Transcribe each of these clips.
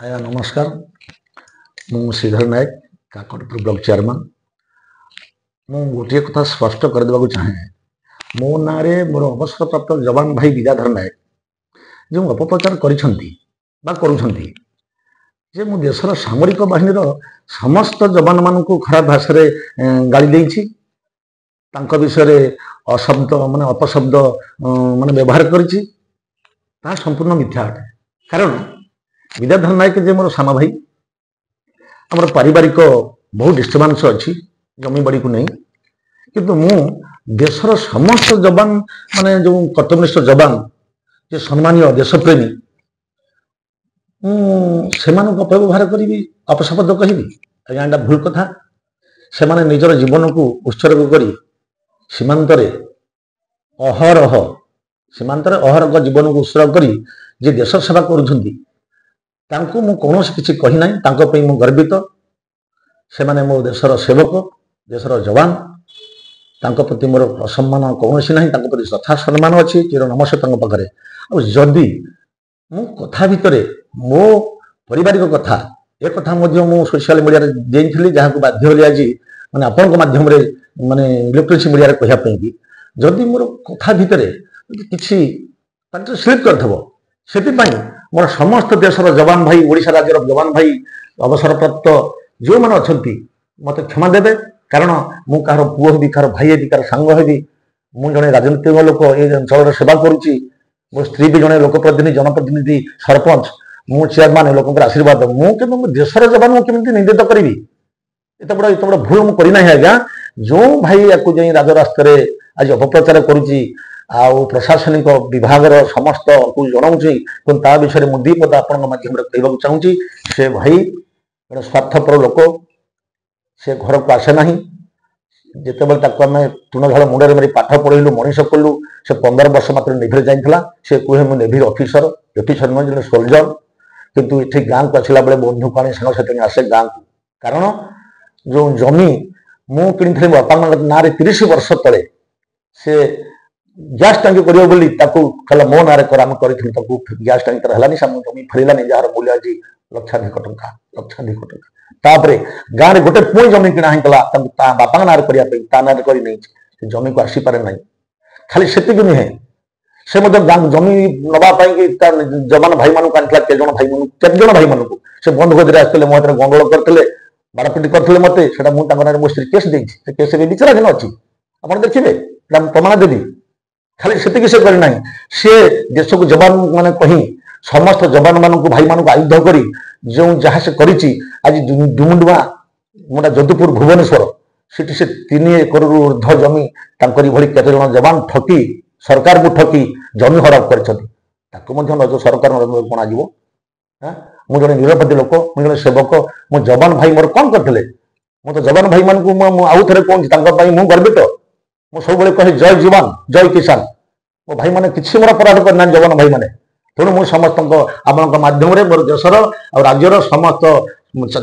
आया नमस्कार मु श्रीधर नायक काकटपुर ब्लॉक चेयरमैन मु गोटे कथा स्पष्ट करदेवा चाहे मो ना मोर अवसर प्राप्त जवान भाई विद्याधर नायक जो अपप्रचार करुँचे जे मु देशर सामरिक बाहिनी समस्त जवान मान खराब भाषा गाड़ी देछि तांको विषय अशब्द माने अपशब्द माने व्यवहार करिछि ता संपूर्ण मिथ्या अटे। कारण विद्याधर नायक जे मोर सान भाई आमर पारिवारिक बहुत डिस्टर्बांस अच्छी जमी बाड़ी को नहीं किंतु मु देशर समस्त जवान माने जो कर्तव्यनिष्ठ जवान जे सम्मानीय देशप्रेमी से अपव्यवहार करी अपशब्द कहबी आज्ञा एटा भूल कथा। से माने निजर जीवन को उत्सर्ग करी सीमांतरे अहरह जीवन को उत्सर्ग करी जे देश सेवा करुछंती तांको मु कौन किसी कही ना तांको पे मु गर्वित। से माने मो देशर सेवक देशर जवान तांको प्रति मोर असम्मान कौन ना तांको प्रति श्रद्धा सम्मान अच्छी चिर नमस्कार पाखे। जदि मु कथा भितर मो पारिवारिक कथा ए कथा मु सोशल मीडिया देइथिली जहां बाध्य होली आज माने आपन माध्यम रे माने इलेक्ट्रोनिक्स मीडिया रे कहिया पई कि जदि मोर कथा भितर किछि स्लिप करथबो सेति पई मोर समस्त देशर जवान भाई ओडिशा राज्यर जवान भाई अवसर प्राप्त जो मैंने अच्छा मत क्षमा देवे। कारण मु कहार पुओ हेबी कहार भाई हेबी कहार सांग हेबी मु जड़े राजनीतिक लोक ये अंचल सेवा करुच्ची मो स्त्री भी जड़े लोकप्रतिनिधि जनप्रतिनिधि सरपंच मु चेयरमैन लोक आशीर्वाद मु देशर जवान मुझे निंदित करी एत बड़ भूल मुझे करना आज्ञा। जो भाई या राजरास्त आज अपप्रचार करुच्ची आउ प्रशासनिक विभाग समस्त को जनाऊँगी ता विषय मुझे दी पद आपण माध्यम कहना चाहूँगी। से भाई गोटे स्वार्थपर लोक से घर को आसे ना जिते बड़े आम तृणझाड़ मुंडे मारी पाठ पढ़ेलु मनीष कलु से 15 वर्ष मात्र नेभी जाइला से कहे मुझे नेभी ऑफिसर नुह जो सोल्जर कितु ये गाँव को आसला बेले बंधु को सांग साथी आसे गाँव को। कारण जो जमी मु कि बापा ना 30 वर्ष तले से गैस टांगी कर मो ना आम कर गैस टांगी तर है जमी फेरलानी जार मूल्य आज लक्षाधिक टंका तापरे गाँव में गोटे पुणी जमी किणा होता बापा ना करनी जमी को आसीपे ना खाली से नुहे से जमी नापी जवान भाई मानक आनी चार जन भाई मानक से बंधु गति आसते मो हाथ गंडगोल करते बारपिटी करते मत मो स्त्री केस देती केस विचाराधीन अच्छी आप देखिए प्रमाण देवी खाली से करना सी देश को जवान मान कही समस्त जवान मान भाई मान आयुध कर जो जहाँ से करी आज डुमुडुआ मोटा जदुपुर भुवनेश्वर से 3 एकर ऊर्ध जमी केत जन जवान ठकी सरकार को ठकी जमी हड़प कर सरकार गणा मुझे जड़े निरपराधी लोक मुझे सेवक मो जवान भाई मोर कौन करते मो तो जवान भाई मान को आउ थे कहूँ मुझे गर्वित मु सब कहे जय जवान जय किसान मो भाई मैंने किसी मोर अपराध करना जवान भाई मैंने तेणु मुझे समस्त आपण माध्यम मोर देशर और राज्यर समस्त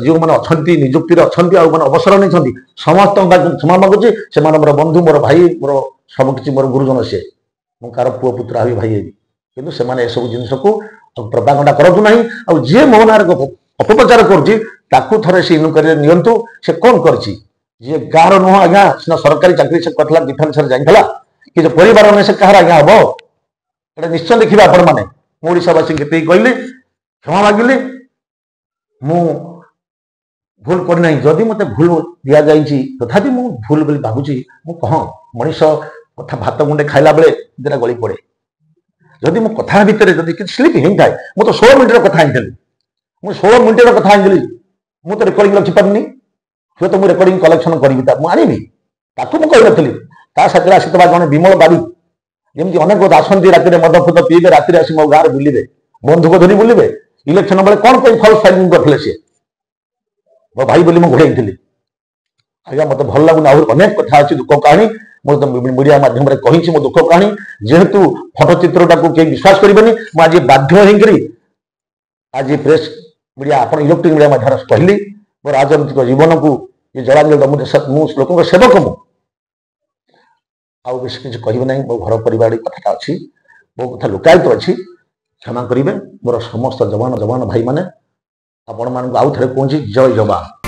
जो मैंने अच्छा निजुक्ति अच्छा मैंने अवसर नहीं समस्त क्षमा मागुची से मोर बंधु मोर भाई मोर सबकि मोर गुरुजन सी मु कार पुओ पुत्र भी भाई कितु से सब जिनस को प्रपागंडा करूँ ना आ जी मो ना अपप्रचार कर से इनक्वारी नियंतु से कौन कर गाँव नुह आज्ञा सीना सरकारी चाकरी से करता डिफेन्स जाइला कि जो परिवार नहीं से कहार आज्ञा हम ये निश्चय देखिए आपण मैंने ओडावासी के कहली क्षमा मागिली मु भूल करना जदि मत भूल दि जाइए तथापि मु भूल बोली भावुची मु कह मनीष कथा भात गुंडे खाइला बेले दिटा गली पड़े जदि मो कथा भितर जदि कि स्लिप होता है मु तो 16 मिनिट कथा आनी मु 16 मिनिट कथा आनी मु तो रेकर्डिंग रखिपारनी हुए तो मुझे रेकर्डिंग कलेक्शन करी मुझे कहनी ता साथ आसवा जड़े विमल बारी जमी अनेक आसती राति मद फुद पीबे राति आस मो गाँव बुलवे बंधुक धरी बुलवे इलेक्शन बेले कौन फल्स फाइलिंग करते सी मो भाई बोली मुझे घोड़े आज्ञा मत भल लगुन अनेक कथा अच्छी दुख कहानी मुझे मीडिया माध्यम कही मो दुख कहानी जेहेतु फटोचित्रटा को कहीं विश्वास करेंगे मुझे बाध्य होकर आज प्रेस मीडिया आप इलेक्ट्रिक मीडिया माध्यम कहली मो राजनीतिक जीवन को ये जलांजलि मु लोक सेवक मु आउ बेस किसी कहना मो घर परिवार कथा अच्छी मो कथा लुकायित अच्छी क्षमा करेंगे मोर समस्त जवान भाई माने ଆପଣମାନଙ୍କୁ ଆଉ ଥରେ କହୁଛି ଜୟ ଯବାନ।